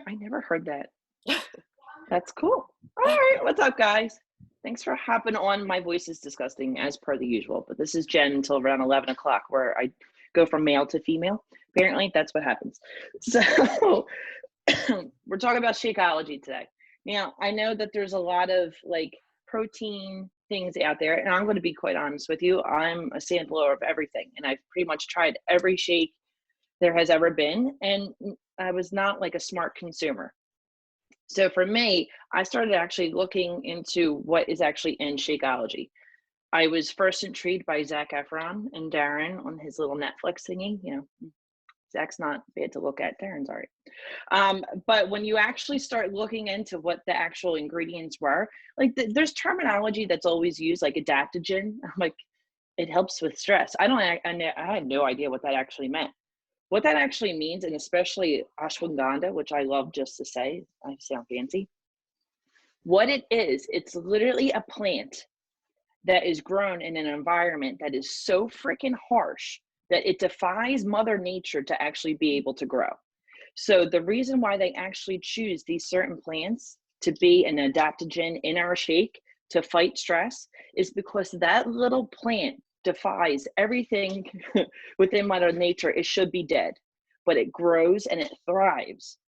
I never heard that. That's cool. All right, what's up, guys? Thanks for hopping on. My voice is disgusting as per the usual, but this is Jen until around 11 o'clock where I go from male to female. Apparently, that's what happens. So we're talking about Shakeology today. Now, I know that there's a lot of like protein things out there, and I'm going to be quite honest with you. I'm a sampler of everything, and I've pretty much tried every shake there has ever been, and I was not like a smart consumer. So for me, I started actually looking into what is actually in Shakeology. I was first intrigued by Zac Efron and Darren on his little Netflix thingy. Zach's not bad to look at. Darren's all right. But when you actually start looking into what the actual ingredients were, like there's terminology that's always used, like adaptogen. I'm like, it helps with stress. I had no idea what that actually meant. What that actually means, and especially ashwagandha, which I love just to say, I sound fancy. What it is, it's literally a plant that is grown in an environment that is so freaking harsh that it defies Mother Nature to actually be able to grow. So the reason why they actually choose these certain plants to be an adaptogen in our shake to fight stress is because that little plant defies everything within Mother Nature. It should be dead, but it grows and it thrives.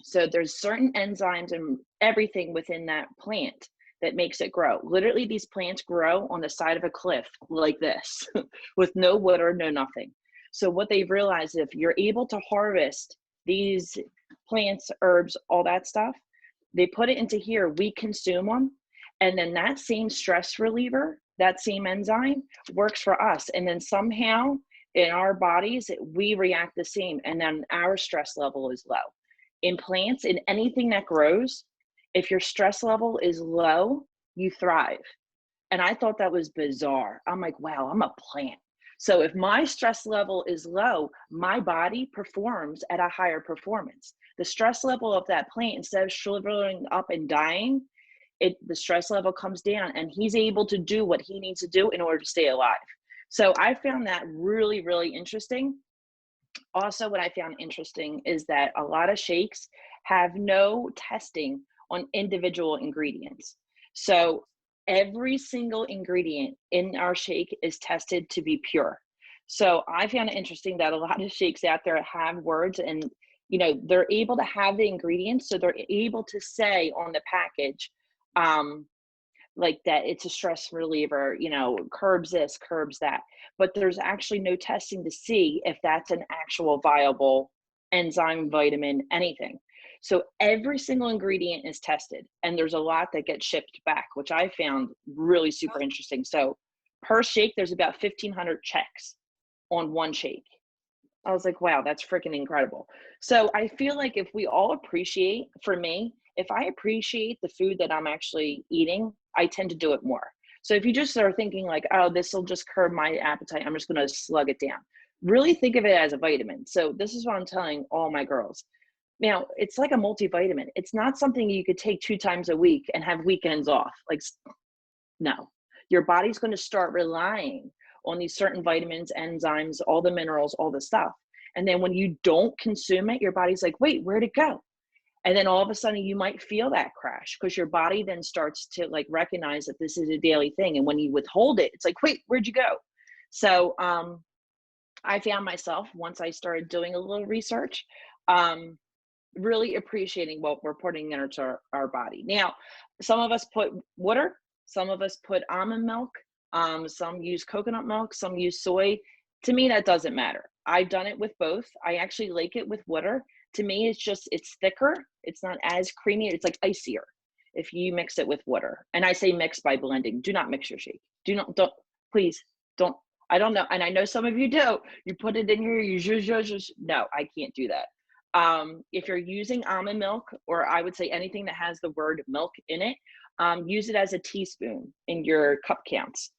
So there's certain enzymes and everything within that plant that makes it grow. Literally, these plants grow on the side of a cliff like this with no water, no nothing. So what they've realized, if you're able to harvest these plants, herbs, all that stuff, they put it into here, we consume them, and then that same stress reliever, that same enzyme works for us. And then somehow in our bodies, we react the same, and then our stress level is low. In plants, in anything that grows, if your stress level is low, you thrive. And I thought that was bizarre. I'm like, wow, I'm a plant. So if my stress level is low, my body performs at a higher performance. The stress level of that plant, instead of shriveling up and dying, the stress level comes down and he's able to do what he needs to do in order to stay alive. So I found that really, really interesting. Also, what I found interesting is that a lot of shakes have no testing on individual ingredients. So every single ingredient in our shake is tested to be pure. So I found it interesting that a lot of shakes out there have words, and they're able to have the ingredients, so they're able to say on the package, like that it's a stress reliever, curbs this, curbs that. But there's actually no testing to see if that's an actual viable enzyme, vitamin, anything. So every single ingredient is tested, and there's a lot that gets shipped back, which I found really super interesting. So per shake, there's about 1,500 checks on one shake. I was like, wow, that's freaking incredible. So I feel like if we all appreciate, for me, if I appreciate the food that I'm actually eating, I tend to do it more. So if you just are thinking like, oh, this will just curb my appetite, I'm just going to slug it down. Really think of it as a vitamin. So this is what I'm telling all my girls. Now, it's like a multivitamin. It's not something you could take 2 times a week and have weekends off. Like, no, your body's going to start relying on these certain vitamins, enzymes, all the minerals, all the stuff. And then when you don't consume it, your body's like, wait, where'd it go? And then all of a sudden you might feel that crash because your body then starts to like recognize that this is a daily thing. And when you withhold it, it's like, wait, where'd you go? So I found myself, once I started doing a little research, really appreciating what we're putting into our body. Now, some of us put water, some of us put almond milk, some use coconut milk, some use soy. To me, that doesn't matter. I've done it with both. I actually like it with water. To me, it's thicker. It's not as creamy. It's like icier if you mix it with water. And I say mix by blending. Do not mix your shake. Please don't. I don't know. And I know some of you do. You put it in here, no, I can't do that. If you're using almond milk, or I would say anything that has the word milk in it, use it as a teaspoon in your cup counts.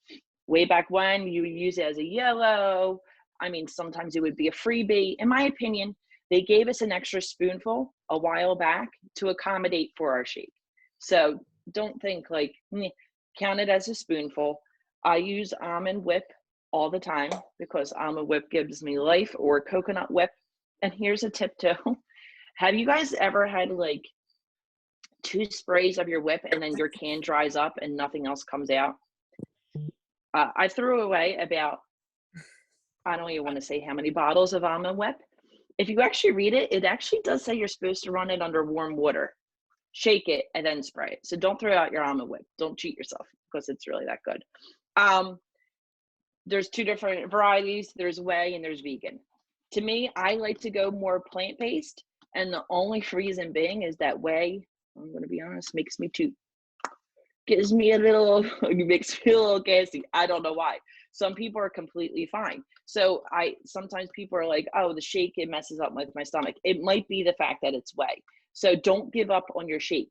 Way back when, you would use it as a yellow. I mean, sometimes it would be a freebie. In my opinion, they gave us an extra spoonful a while back to accommodate for our shake. So don't think like, count it as a spoonful. I use almond whip all the time because almond whip gives me life, or coconut whip. And here's a tip too. Have you guys ever had like 2 sprays of your whip and then your can dries up and nothing else comes out? I threw away about, I don't even want to say how many bottles of almond whip. If you actually read it, it actually does say you're supposed to run it under warm water, shake it, and then spray it. So don't throw out your almond whip. Don't cheat yourself because it's really that good. There's 2 different varieties. There's whey and there's vegan. To me, I like to go more plant-based, and the only reason being is that whey, I'm going to be honest, makes me too, gives me a little, makes me a little gassy. I don't know why. Some people are completely fine. So sometimes people are like, oh, the shake, it messes up with my stomach. It might be the fact that it's whey. So don't give up on your shake.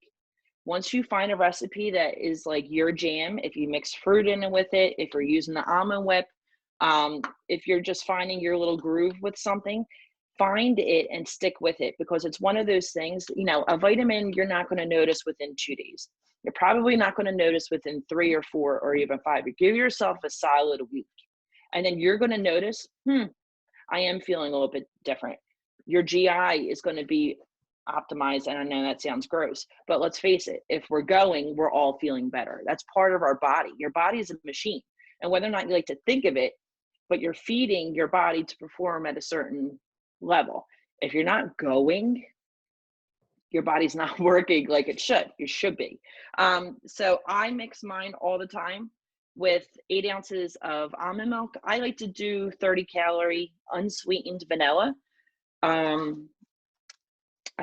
Once you find a recipe that is like your jam, if you mix fruit in with it, if you're using the almond whip, if you're just finding your little groove with something, find it and stick with it, because it's one of those things, a vitamin you're not going to notice within 2 days. You're probably not going to notice within 3 or 4 or even 5. You give yourself a solid week, and then you're going to notice, I am feeling a little bit different. Your GI is going to be optimized, and I know that sounds gross, but let's face it, if we're all feeling better. That's part of our body. Your body is a machine, and whether or not you like to think of it, but you're feeding your body to perform at a certain level. If you're not going, your body's not working like it should. You should be. So I mix mine all the time with 8 ounces of almond milk. I like to do 30-calorie unsweetened vanilla. I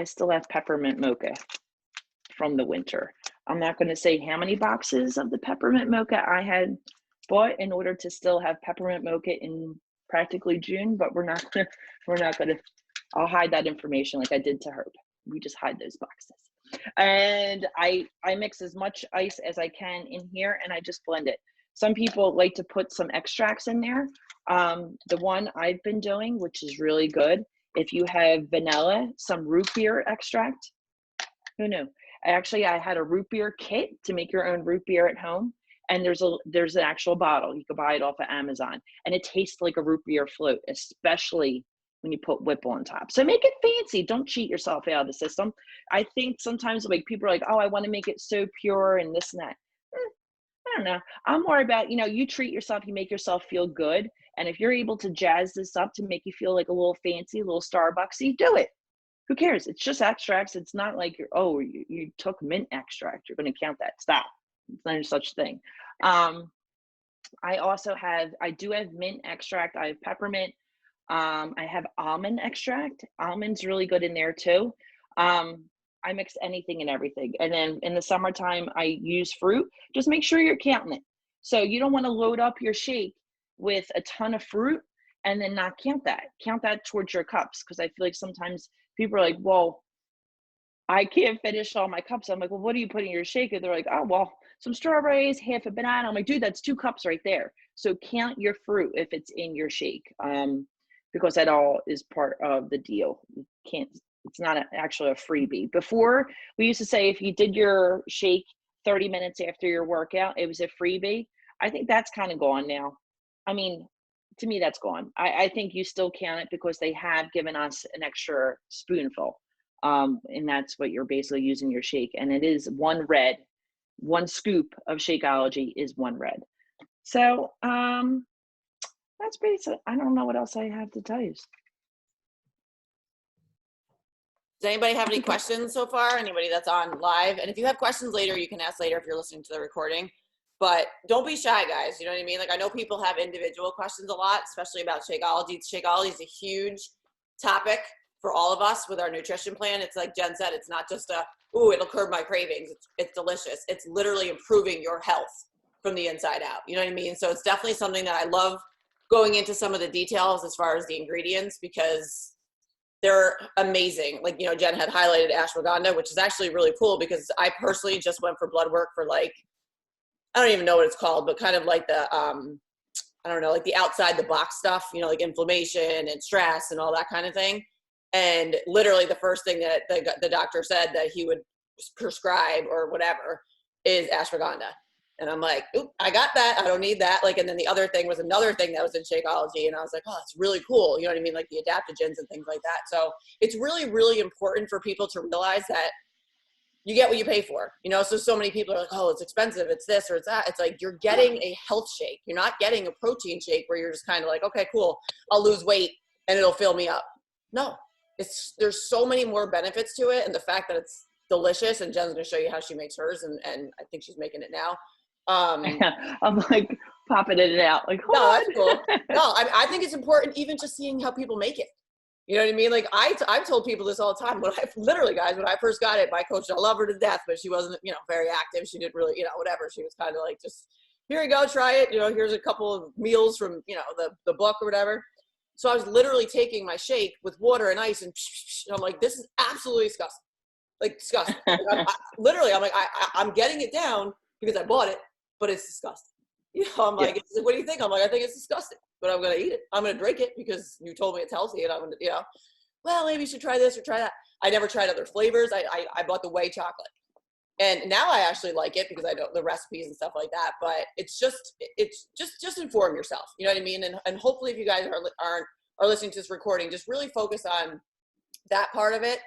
still have peppermint mocha from the winter. I'm not going to say how many boxes of the peppermint mocha I had bought in order to still have peppermint mocha in practically June, but we're not going to, I'll hide that information like I did to Herb. We just hide those boxes. And I mix as much ice as I can in here, and I just blend it. Some people like to put some extracts in there. The one I've been doing, which is really good, if you have vanilla, some root beer extract. Who knew? I had a root beer kit to make your own root beer at home. And there's an actual bottle. You can buy it off of Amazon. And it tastes like a root beer float, especially when you put whip on top. So make it fancy. Don't cheat yourself out of the system. I think sometimes like people are like, oh, I want to make it so pure and this and that. I don't know. I'm more about, you treat yourself, you make yourself feel good. And if you're able to jazz this up to make you feel like a little fancy, a little Starbucksy, do it. Who cares? It's just extracts. It's not like you took mint extract. You're going to count that. Stop. It's not such thing. I do have mint extract. I have peppermint. I have almond extract. Almond's really good in there too. I mix anything and everything. And then in the summertime, I use fruit. Just make sure you're counting it. So you don't want to load up your shake with a ton of fruit and then not count that. Count that towards your cups. Because I feel like sometimes people are like, well, I can't finish all my cups. I'm like, well, what do you put in your shake? And they're like, oh, well, some strawberries, half a banana. I'm like, dude, that's 2 cups right there. So count your fruit if it's in your shake, because that all is part of the deal. You can't, it's not actually a freebie. Before, we used to say if you did your shake 30 minutes after your workout, it was a freebie. I think that's kind of gone now. I mean, to me, that's gone. I think you still count it because they have given us an extra spoonful. And that's what you're basically using your shake. And it is 1 scoop of Shakeology is 1 red. So that's basically, I don't know what else I have to tell you. Does anybody have any questions so far? Anybody that's on live? And if you have questions later, you can ask later if you're listening to the recording. But don't be shy, guys. You know what I mean? Like, I know people have individual questions a lot, especially about Shakeology. Shakeology is a huge topic for all of us with our nutrition plan. It's like Jen said, it's not just it'll curb my cravings. It's delicious. It's literally improving your health from the inside out. You know what I mean? So it's definitely something that I love going into some of the details as far as the ingredients, because they're amazing. Like, Jen had highlighted ashwagandha, which is actually really cool because I personally just went for blood work for like, I don't even know what it's called, but kind of like the, I don't know, like the outside the box stuff, like inflammation and stress and all that kind of thing. And literally the first thing that the doctor said that he would prescribe or whatever is ashwagandha. And I'm like, oop, I got that. I don't need that. Like, and then the other thing was another thing that was in Shakeology. And I was like, oh, it's really cool. You know what I mean? Like the adaptogens and things like that. So it's really, really important for people to realize that you get what you pay for, you know? So many people are like, oh, it's expensive. It's this or it's that. It's like, you're getting a health shake. You're not getting a protein shake where you're just kind of like, okay, cool. I'll lose weight and it'll fill me up. No, there's so many more benefits to it. And the fact that it's delicious, and Jen's going to show you how she makes hers. And I think she's making it now. I'm like popping it out like, hold No, that's on. cool. No, I think it's important even just seeing how people make it. You know what I mean? Like I've told people this all the time. When I first got it, my coach, I love her to death, but she wasn't, you know, very active. She didn't really, you know, whatever. She was kind of like, just here you go, try it. You know, here's a couple of meals from, you know, the book or whatever. So I was literally taking my shake with water and ice, and I'm like, this is absolutely disgusting. Like disgusting. Like, I'm like, I'm getting it down because I bought it, but it's disgusting. You know, I'm like, what do you think? I'm like, I think it's disgusting, but I'm going to eat it. I'm going to drink it because you told me it's healthy, and I'm going to, you know, well, maybe you should try this or try that. I never tried other flavors. I bought the whey chocolate, and now I actually like it because I know the recipes and stuff like that. But it's just inform yourself. You know what I mean? And hopefully, if you guys are listening to this recording, just really focus on that part of it,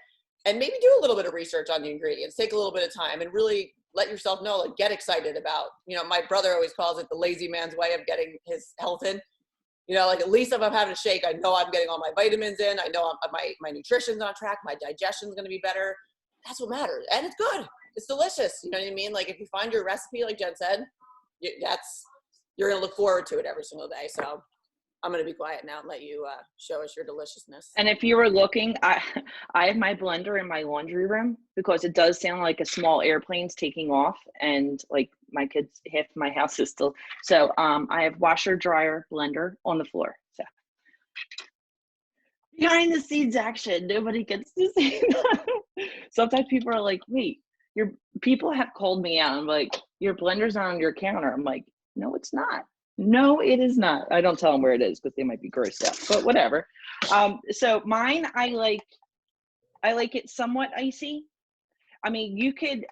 and maybe do a little bit of research on the ingredients. Take a little bit of time and really let yourself know, like, get excited about, you know, my brother always calls it the lazy man's way of getting his health in. You know, like, at least if I'm having a shake, I know I'm getting all my vitamins in. I know my nutrition's on track. My digestion's going to be better. That's what matters. And it's good. It's delicious. You know what I mean? Like, if you find your recipe, like Jen said, you're going to look forward to it every single day. So I'm going to be quiet now and let you show us your deliciousness. And if you were looking, I have my blender in my laundry room because it does sound like a small airplane's taking off, and like my kids, half my house is still. So I have washer, dryer, blender on the floor. So behind the scenes action, nobody gets to see that. Sometimes people are like, wait, people have called me out. I'm like, your blender's on your counter. I'm like, no, it's not. No, it is not. I don't tell them where it is because they might be grossed out, but whatever. So mine, I like it somewhat icy. I mean, you could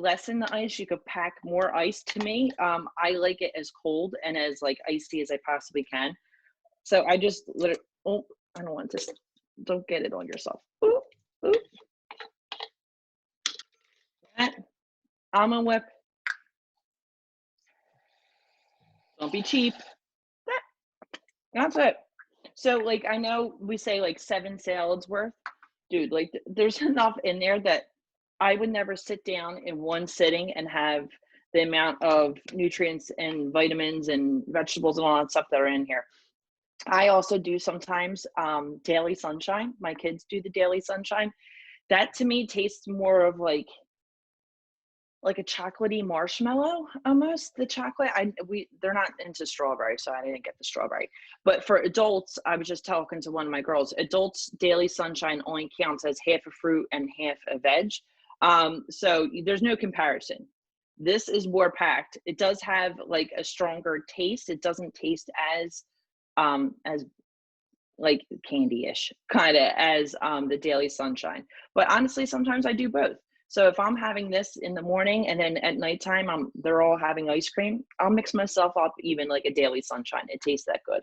lessen the ice. You could pack more ice. To me, I like it as cold and as like icy as I possibly can. So I just literally, oh, I don't want this. Don't get it on yourself. Ooh, ooh. That almond whip. Don't be cheap. That's it. So like, I know we say like 7 salads worth, dude, like there's enough in there that I would never sit down in one sitting and have the amount of nutrients and vitamins and vegetables and all that stuff that are in here. I also do sometimes daily sunshine. My kids do the daily sunshine. That to me tastes more of like a chocolatey marshmallow almost. The chocolate, they're not into strawberry, so I didn't get the strawberry. But for adults, I was just talking to one of my girls, adults daily sunshine only counts as half a fruit and half a veg. So there's no comparison. This is more packed. It does have like a stronger taste. It doesn't taste as like candy-ish kind of as the daily sunshine. But honestly, sometimes I do both. So if I'm having this in the morning and then at nighttime they're all having ice cream, I'll mix myself up even like a daily sunshine. It tastes that good.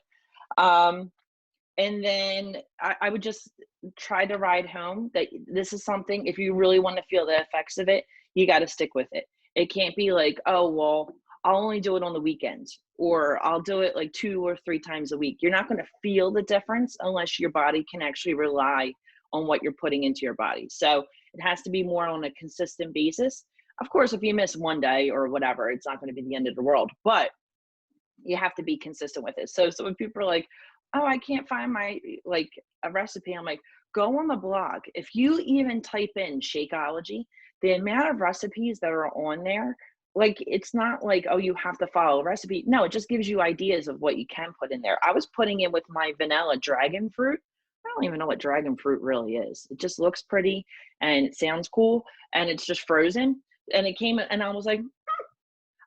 And then I would just try to ride home that this is something, if you really want to feel the effects of it, you got to stick with it. It can't be like, oh, well, I'll only do it on the weekends, or I'll do it like 2 or 3 times a week. You're not going to feel the difference unless your body can actually rely on what you're putting into your body. So it has to be more on a consistent basis. Of course, if you miss one day or whatever, it's not going to be the end of the world, but you have to be consistent with it. So when people are like, oh, I can't find my, like a recipe, I'm like, go on the blog. If you even type in Shakeology, the amount of recipes that are on there, like, it's not like, oh, you have to follow a recipe. No, it just gives you ideas of what you can put in there. I was putting in with my vanilla dragon fruit. I don't even know what dragon fruit really is. It just looks pretty and it sounds cool and it's just frozen. And it came and I was like,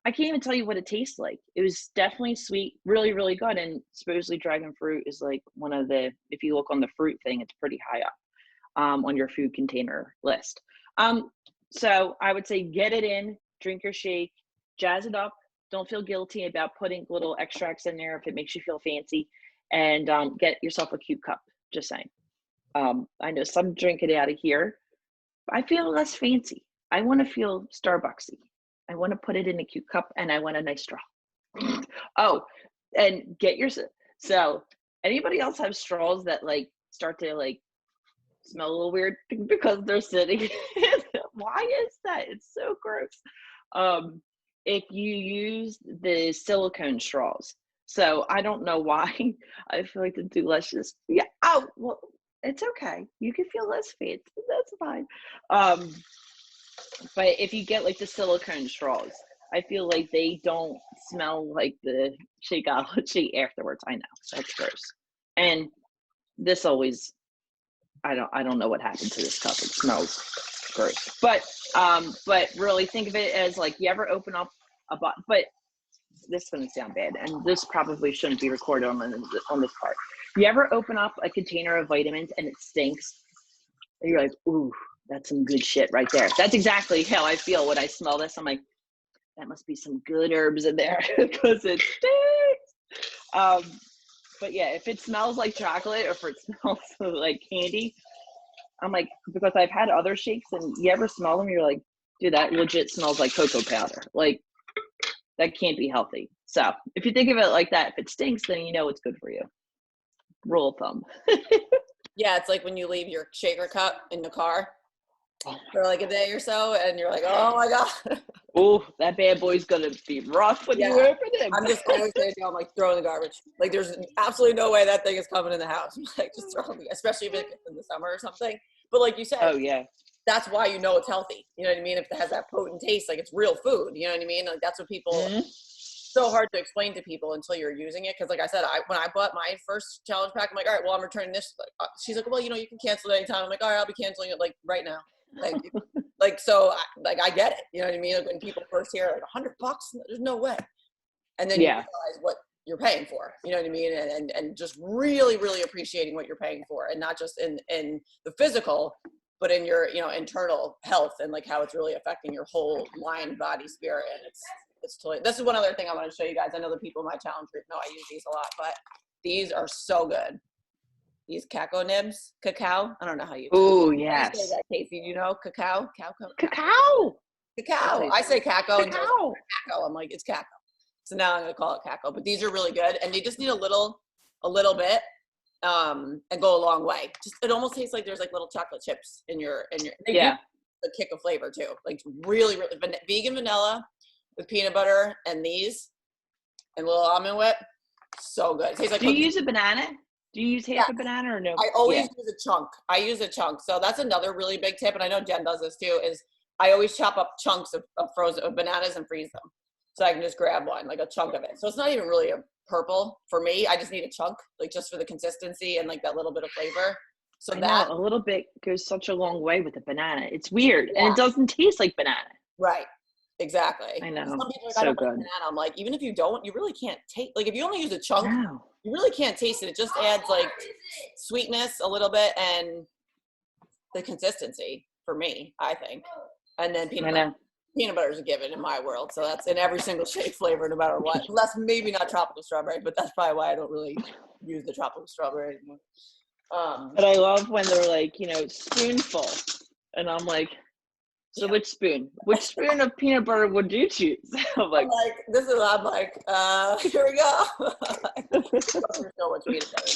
I can't even tell you what it tastes like. It was definitely sweet, really, really good. And supposedly dragon fruit is like one of the, if you look on the fruit thing, it's pretty high up on your food container list. So I would say get it in, drink your shake, jazz it up. Don't feel guilty about putting little extracts in there if it makes you feel fancy. And get yourself a cute cup. Just saying. I know some drink it out of here. I feel less fancy. I want to feel Starbucksy. I want to put it in a cute cup, and I want a nice straw. Oh, and get your so anybody else have straws that like start to like smell a little weird because they're sitting? Why is that? It's so gross. If you use the silicone straws, so I don't know why. I feel like the delicious. Yeah. Oh well, it's okay. You can feel less fancy. That's fine. But if you get like the silicone straws, I feel like they don't smell like the Shakeology afterwards. I know that's gross. And this always, I don't know what happened to this cup. It smells gross. But really think of it as like you ever open up a bottle. But this is going to sound bad, and this probably shouldn't be recorded on this part. You ever open up a container of vitamins and it stinks? And you're like, ooh, that's some good shit right there. That's exactly how I feel when I smell this. I'm like, that must be some good herbs in there because it stinks. But yeah, if it smells like chocolate or if it smells like candy, I'm like, because I've had other shakes and you ever smell them, you're like, dude, that legit smells like cocoa powder. Like, that can't be healthy. So if you think of it like that, if it stinks, then you know it's good for you. Rule of thumb. Yeah, it's like when you leave your shaker cup in the car for like a day or so, and you're like, oh my God. Oh, that bad boy's gonna be rough when you open him. I'm just always saying, I'm like, throw in the garbage. Like, there's absolutely no way that thing is coming in the house. Like, just throw it, especially if it's in the summer or something. But like you said, oh yeah, that's why you know it's healthy. You know what I mean? If it has that potent taste, like it's real food. You know what I mean? Like that's what people. So hard to explain to people until you're using it. Because like I said, when I bought my first challenge pack, I'm like, all right, well, I'm returning this. She's like, well, you know, you can cancel it anytime. I'm like, all right, I'll be canceling it like right now. Like, so I get it. You know what I mean? Like when people first hear like $100, there's no way. And then you realize what you're paying for, you know what I mean? And just really, really appreciating what you're paying for, and not just in the physical, but in your, you know, internal health and like how it's really affecting your whole mind, body, spirit. And it's totally, this is one other thing I want to show you guys. I know the people in my challenge group know I use these a lot, but these are so good. These cacao nibs, cacao. I don't know how you. Oh yes. Say that, Casey. Do you know cacao? Cacao. Cacao. I say cacao. Cacao. Cacao. I'm like, it's cacao. So now I'm gonna call it cacao. But these are really good, and they just need a little bit, and go a long way. Just it almost tastes like there's like little chocolate chips in your. Yeah. The kick of flavor too, like really, really vegan vanilla with peanut butter and these and a little almond whip. So good. It tastes like. Do you use a banana? Do you use half a banana or no? I always use a chunk. I use a chunk. So that's another really big tip, and I know Jen does this too. Is I always chop up chunks of frozen bananas and freeze them, so I can just grab one, like a chunk of it. So it's not even really a purple for me. I just need a chunk, like just for the consistency and like that little bit of flavor. So that a little bit goes such a long way with a banana. It's weird, and it doesn't taste like banana. Right. Exactly. I know. Some people are like, so I don't good. like banana. I'm like, even if you don't, you really can't taste. Like if you only use a chunk, No. you really can't taste it. It just adds like sweetness a little bit and the consistency for me, I think. And then peanut butter is a given in my world. So that's in every single shake flavor, no matter what. That's maybe not tropical strawberry, but that's probably why I don't really use the tropical strawberry anymore. But I love when they're like, you know, spoonful. And I'm like, so which spoon of peanut butter would you choose? I'm like, here we go. So much peanut butter.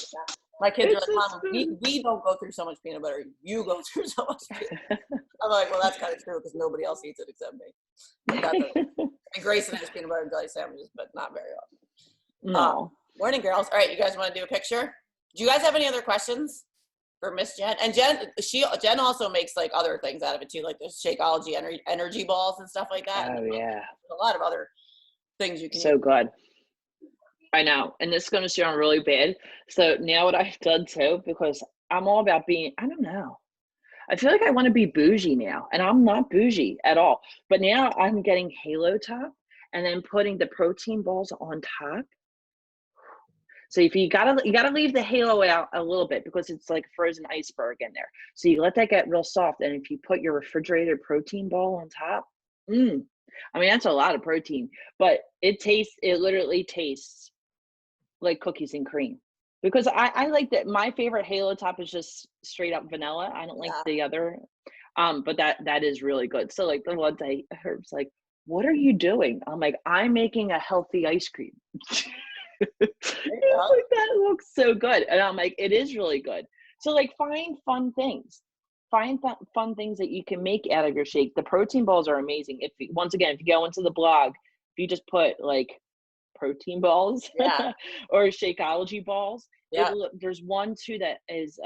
My kids are like, Mom, we don't go through so much peanut butter. You go through so much peanut butter. I'm like, well, that's kind of true because nobody else eats it except me. But that's okay. And Grayson has peanut butter and jelly sandwiches, but not very often. No. Morning, girls. All right, you guys want to do a picture? Do you guys have any other questions for Miss Jen? And Jen also makes like other things out of it too, like the Shakeology energy balls and stuff like that. Oh yeah. A lot of other things you can so use. Good. I know. And this is going to sound really bad. So now what I've done too, because I'm all about being, I don't know. I feel like I want to be bougie now, and I'm not bougie at all. But now I'm getting Halo Top and then putting the protein balls on top. So if you gotta leave the halo out a little bit because it's like a frozen iceberg in there. So you let that get real soft, and if you put your refrigerated protein ball on top, I mean, that's a lot of protein, but it literally tastes like cookies and cream. Because I like that. My favorite Halo Top is just straight up vanilla. I don't like Yeah. the other, but that is really good. So like the ones I herb's like, what are you doing? I'm like, I'm making a healthy ice cream. It's like, that looks so good, and I'm like, it is really good. So like, find fun things. Find fun things that you can make out of your shake. The protein balls are amazing. Once again, if you go into the blog, if you just put like protein balls Yeah. or Shakeology balls, Yeah. there's one too that is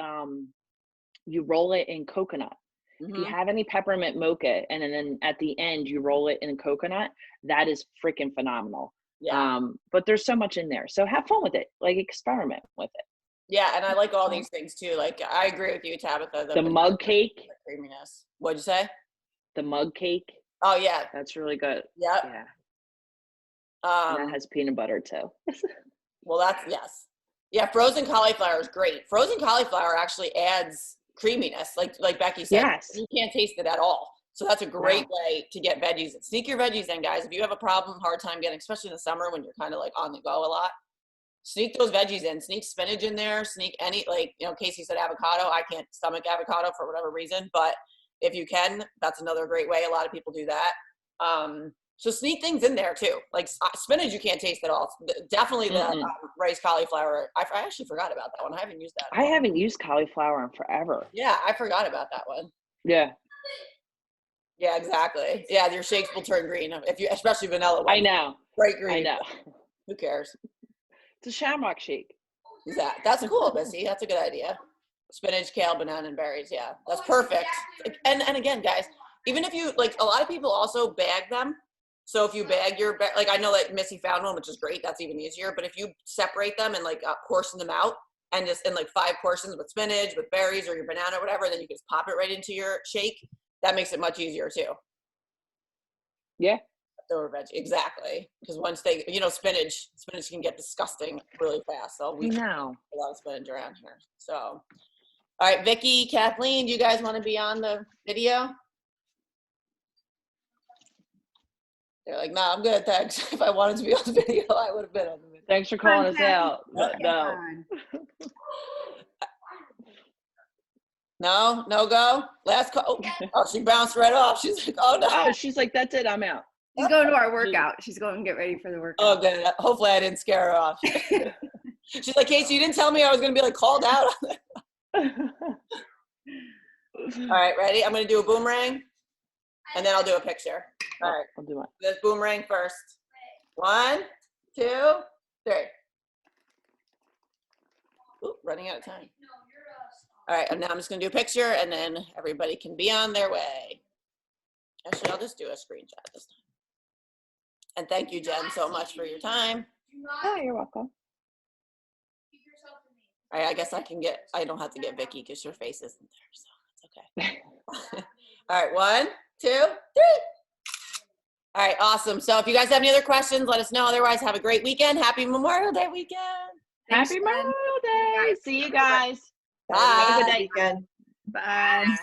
you roll it in coconut. If you Mm-hmm. have any peppermint mocha, and then at the end you roll it in coconut, that is freaking phenomenal. Yeah. But there's so much in there, so have fun with it. Like, experiment with it. Yeah, and I like all these things too. Like I agree with you, Tabitha. The mug cake, the creaminess. What'd you say? the mug cake, Oh yeah. that's really good. Yep. Yeah, and that Um, has peanut butter too. well, that's yes. Yeah, frozen cauliflower is great. Frozen cauliflower actually adds creaminess, like Becky said. Yes. You can't taste it at all. So that's a great No. way to get veggies. Sneak your veggies in, guys. If you have a hard time getting, especially in the summer when you're kind of like on the go a lot, sneak those veggies in. Sneak spinach in there. Sneak any, like, Casey said avocado. I can't stomach avocado for whatever reason, but if you can, that's another great way. A lot of people do that. So sneak things in there too. Like spinach, you can't taste at all. Definitely the raised cauliflower. I actually forgot about that one. I haven't used that. I haven't used cauliflower in forever. Yeah, I forgot about that one. Yeah. Yeah, exactly. Yeah, your shakes will turn green especially vanilla ones. I know. Bright green. I know. Who cares? It's a shamrock shake. That's cool, Missy. That's a good idea. Spinach, kale, banana, and berries. Yeah, that's perfect. And again, guys, even if you like, a lot of people also bag them. So if you bag like, I know that Missy found one, which is great. That's even easier. But if you separate them and like portion them out, and just in like 5 portions with spinach, with berries, or your banana, or whatever, then you can just pop it right into your shake. That makes it much easier too. Yeah. Exactly. Because once they, spinach can get disgusting really fast. So we know a lot of spinach around here. So, all right, Vicky, Kathleen, do you guys want to be on the video? They're like, nah, I'm good, thanks. If I wanted to be on the video, I would have been on the video. Thanks for calling us out. But no. No go. Last call. Oh, she bounced right off. She's like, oh no. Oh, she's like, that's it, I'm out. She's going to our workout. She's going to get ready for the workout. Oh, good. Hopefully I didn't scare her off. She's like, Casey, you didn't tell me I was going to be like called out. All right, ready? I'm going to do a boomerang, and then I'll do a picture. All right. I'll do it. This boomerang first. 1, 2, 3. Ooh, running out of time. All right, and now I'm just going to do a picture, and then everybody can be on their way. Actually, I'll just do a screenshot this time. And thank you, Jen, so much for your time. Oh, you're welcome. All right, I guess I don't have to get Vicky because your face isn't there, so it's okay. All right, 1, 2, 3. All right, awesome. So if you guys have any other questions, let us know. Otherwise, have a great weekend. Happy Memorial Day weekend. Happy Memorial Day. See you guys. Bye. Have a good day. Bye.